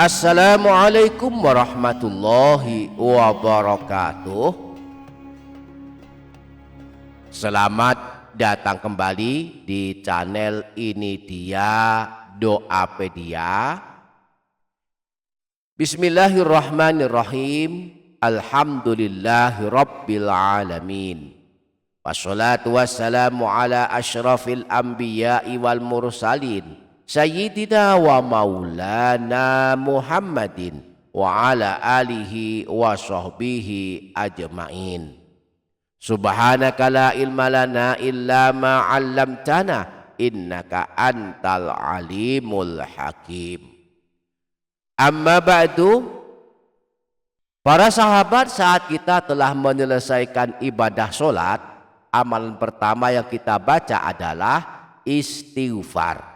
Assalamualaikum warahmatullahi wabarakatuh. Selamat datang kembali di channel Ini Dia Doapedia. Bismillahirrahmanirrahim. Alhamdulillahirabbil alamin. Wassalatu wassalamu ala asyrafil anbiya'i wal mursalin Sayyidina wa maulana Muhammadin wa ala alihi wa sahbihi ajma'in. Subhanaka la ilma lana illa ma 'allamtana innaka antal alimul hakim. Amma ba'du, para sahabat, saat kita telah menyelesaikan ibadah sholat, amalan pertama yang kita baca adalah istighfar.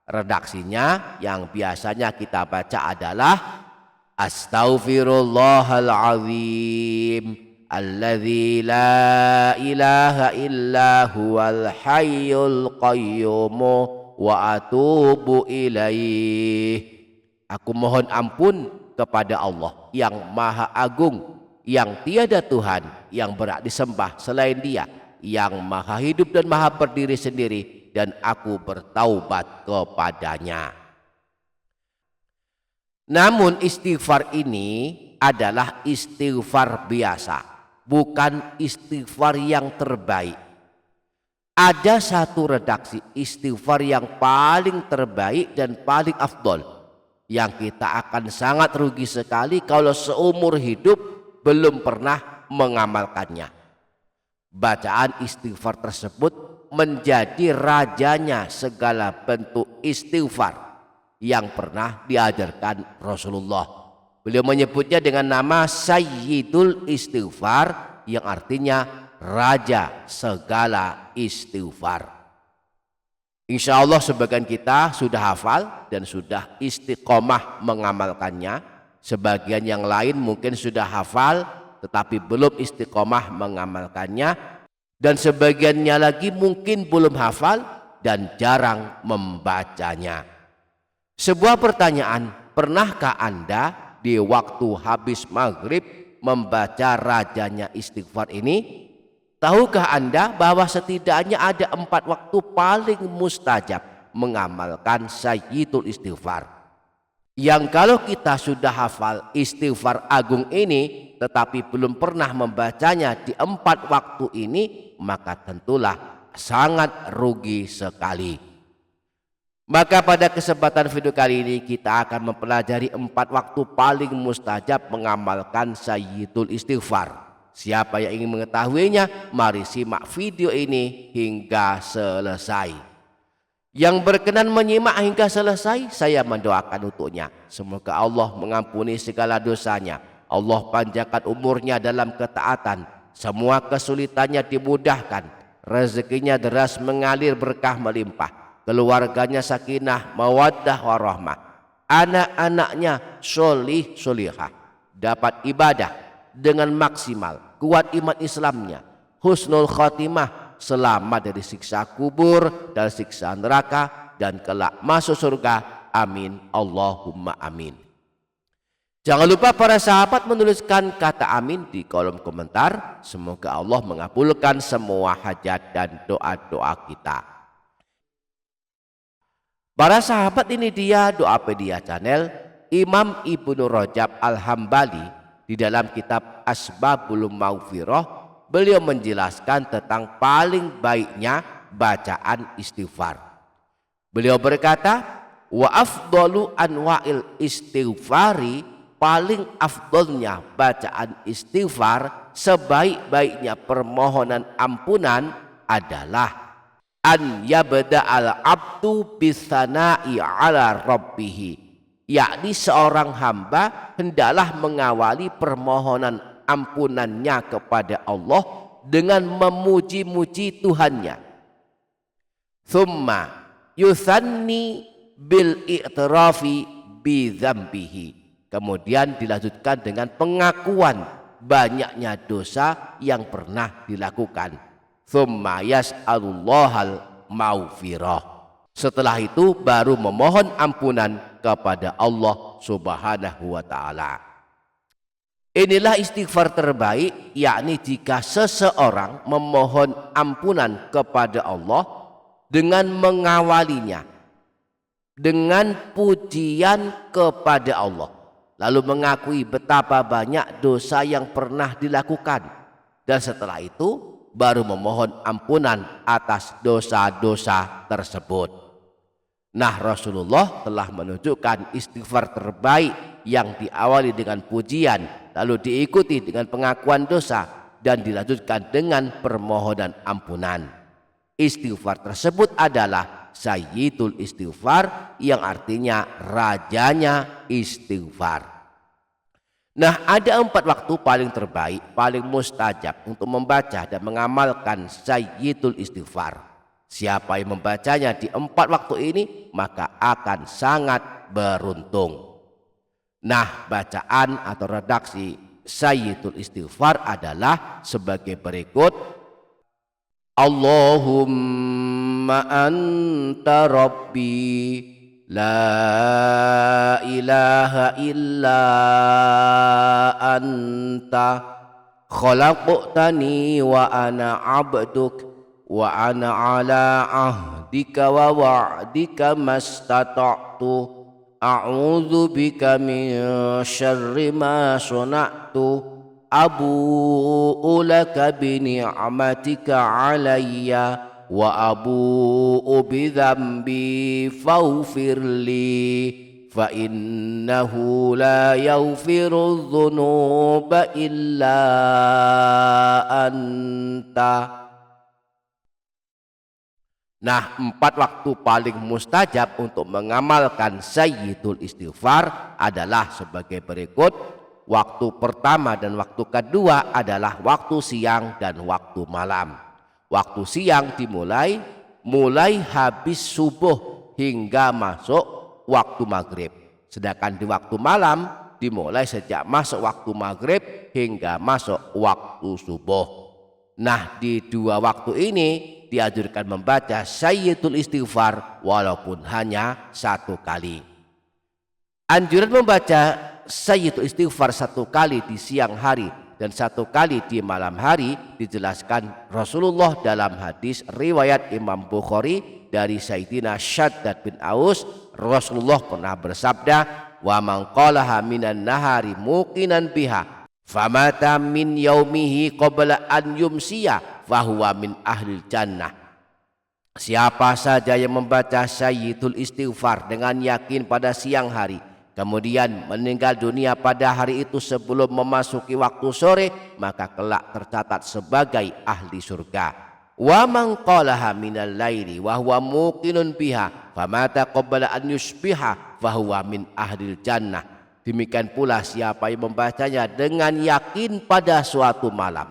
Redaksinya yang biasanya kita baca adalah Astaghfirullahaladzim alladzi la ilaha illa huwal hayyul qayyum wa atubu ilaih. Aku mohon ampun kepada Allah yang Maha Agung, yang tiada Tuhan yang berhak disembah selain Dia, yang Maha Hidup dan Maha Berdiri sendiri, dan aku bertaubat kepadanya. Namun istighfar ini adalah istighfar biasa, bukan istighfar yang terbaik. Ada satu redaksi istighfar yang paling terbaik dan paling afdol, yang kita akan sangat rugi sekali kalau seumur hidup belum pernah mengamalkannya. Bacaan istighfar tersebut menjadi rajanya segala bentuk istighfar yang pernah diajarkan Rasulullah. Beliau menyebutnya dengan nama Sayyidul Istighfar, yang artinya raja segala istighfar. Insya Allah sebagian kita sudah hafal dan sudah istiqomah mengamalkannya. Sebagian yang lain mungkin sudah hafal tetapi belum istiqomah mengamalkannya. Dan sebagiannya lagi mungkin belum hafal dan jarang membacanya. Sebuah pertanyaan, pernahkah Anda di waktu habis maghrib membaca rajanya istighfar ini? Tahukah Anda bahwa setidaknya ada 4 waktu paling mustajab mengamalkan Sayyidul Istighfar, yang kalau kita sudah hafal istighfar agung ini tetapi belum pernah membacanya di 4 waktu ini, maka tentulah sangat rugi sekali. Maka pada kesempatan video kali ini kita akan mempelajari 4 waktu paling mustajab mengamalkan Sayyidul Istighfar. Siapa yang ingin mengetahuinya, mari simak video ini hingga selesai. Yang berkenan menyimak hingga selesai, saya mendoakan untuknya. Semoga Allah mengampuni segala dosanya, Allah panjangkan umurnya dalam ketaatan, semua kesulitannya dimudahkan, rezekinya deras mengalir berkah melimpah, keluarganya sakinah, mawaddah warahmah, anak-anaknya solih solihah, dapat ibadah dengan maksimal, kuat iman Islamnya, husnul khatimah, selamat dari siksa kubur dan siksa neraka, dan kelak masuk surga. Amin Allahumma amin. Jangan lupa para sahabat menuliskan kata amin di kolom komentar. Semoga Allah mengabulkan semua hajat dan doa-doa kita. Para sahabat, ini dia Doapedia channel. Imam Ibnu Rajab Al-Hambali di dalam kitab Asbabul Maghfirah, beliau menjelaskan tentang paling baiknya bacaan istighfar. Beliau berkata, wa afdalu anwa'il istighfari, paling afdolnya bacaan istighfar, sebaik-baiknya permohonan ampunan adalah an yabda al abdu bisana'i ala rabbih, yakni seorang hamba hendaklah mengawali permohonan ampunannya kepada Allah dengan memuji-muji Tuhannya. Thumma yuthanni bil i'tirafi bi dzambihi, kemudian dilanjutkan dengan pengakuan banyaknya dosa yang pernah dilakukan. Thumma yas'alullahal maghfirah, setelah itu baru memohon ampunan kepada Allah Subhanahu wa ta'ala. Inilah istighfar terbaik, yakni jika seseorang memohon ampunan kepada Allah dengan mengawalinya dengan pujian kepada Allah, lalu mengakui betapa banyak dosa yang pernah dilakukan, dan setelah itu baru memohon ampunan atas dosa-dosa tersebut. Nah, Rasulullah telah menunjukkan istighfar terbaik yang diawali dengan pujian, lalu diikuti dengan pengakuan dosa, dan dilanjutkan dengan permohonan ampunan. Istighfar tersebut adalah Sayyidul Istighfar, yang artinya rajanya istighfar. Nah, ada 4 waktu paling terbaik, paling mustajab untuk membaca dan mengamalkan Sayyidul Istighfar. Siapa yang membacanya di 4 waktu ini maka akan sangat beruntung. Nah, bacaan atau redaksi Sayyidul Istighfar adalah sebagai berikut. Allahumma anta rabbi la ilaha illa anta khalaqtani wa ana abduk wa ana ala ahdika wa wa'dika mastata'tu a'udzu bika min syarri ma sana'tu abu'u laka bi ni'matika alayya wa abu'u bi dzambi faghfirli fa innahu la yaghfiru dzunuba illa anta. Nah, 4 waktu paling mustajab untuk mengamalkan Sayyidul Istighfar adalah sebagai berikut. Waktu pertama dan waktu kedua adalah waktu siang dan waktu malam. Waktu siang dimulai habis subuh hingga masuk waktu maghrib. Sedangkan di waktu malam dimulai sejak masuk waktu maghrib hingga masuk waktu subuh. Nah, di 2 waktu ini dianjurkan membaca Sayyidul Istighfar walaupun hanya 1 kali. Anjuran membaca Sayyidul Istighfar 1 kali di siang hari dan 1 kali di malam hari dijelaskan Rasulullah dalam hadis riwayat Imam Bukhari dari Sayyidina Syaddad bin Aus. Rasulullah pernah bersabda, wa man qalaha minan nahari muqinan biha famata min yaumihi qabla an yumsiya fahuwa min ahlil jannah. Siapa saja yang membaca Sayyidul Istighfar dengan yakin pada siang hari, kemudian meninggal dunia pada hari itu sebelum memasuki waktu sore, maka kelak tercatat sebagai ahli surga. Wa man qalaha minal laili wa huwa muqinun biha famata qabla an yusbiha fahuwa min ahlil jannah. Demikian pula siapa yang membacanya dengan yakin pada suatu malam,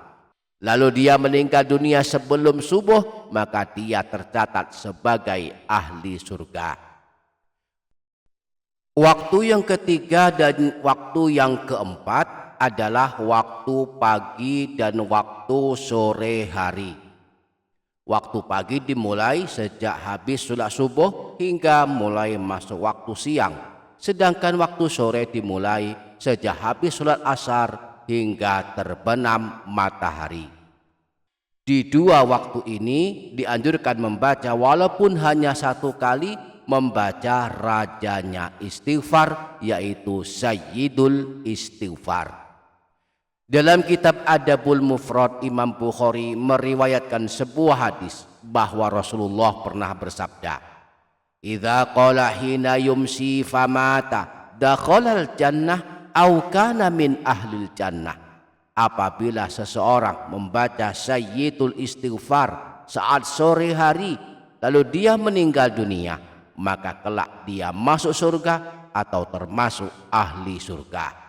lalu dia meninggal dunia sebelum subuh, maka dia tercatat sebagai ahli surga. Waktu yang ketiga dan waktu yang keempat adalah waktu pagi dan waktu sore hari. Waktu pagi dimulai sejak habis sholat subuh hingga mulai masuk waktu siang. Sedangkan waktu sore dimulai sejak habis sholat asar hingga terbenam matahari. Di 2 waktu ini dianjurkan membaca walaupun hanya 1 kali, membaca rajanya istighfar, yaitu Sayyidul Istighfar. Dalam kitab Adabul Mufrad, Imam Bukhari meriwayatkan sebuah hadis bahwa Rasulullah pernah bersabda, idza qala hina yumsi famata dakhalal jannah au kana min ahlil jannah. Apabila seseorang membaca Sayyidul Istighfar saat sore hari lalu dia meninggal dunia, maka kelak dia masuk surga atau termasuk ahli surga.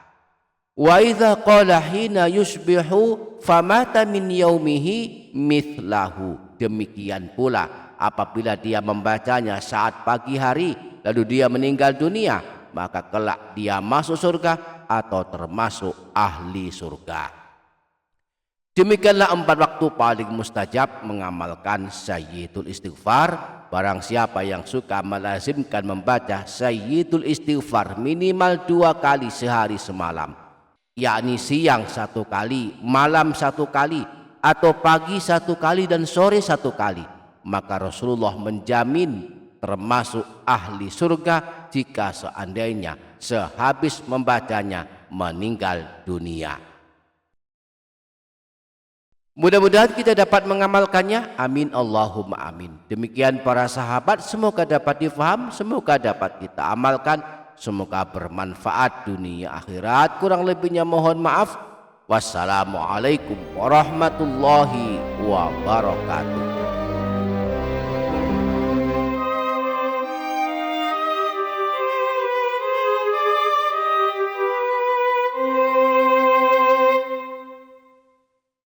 Wa idza qala hina yusbihu famata min yaumihi mithlahu. Demikian pula apabila dia membacanya saat pagi hari lalu dia meninggal dunia, maka kelak dia masuk surga atau termasuk ahli surga. Demikianlah 4 waktu paling mustajab mengamalkan Sayyidul Istighfar. Barang siapa yang suka melazimkan membaca Sayyidul Istighfar minimal 2 kali sehari semalam, yakni siang 1 kali, malam 1 kali, atau pagi 1 kali dan sore 1 kali, maka Rasulullah menjamin termasuk ahli surga jika seandainya sehabis membacanya meninggal dunia. Mudah-mudahan kita dapat mengamalkannya. Amin Allahumma amin. Demikian para sahabat, semoga dapat difaham, semoga dapat kita amalkan, semoga bermanfaat dunia akhirat. Kurang lebihnya mohon maaf. Wassalamualaikum warahmatullahi wabarakatuh.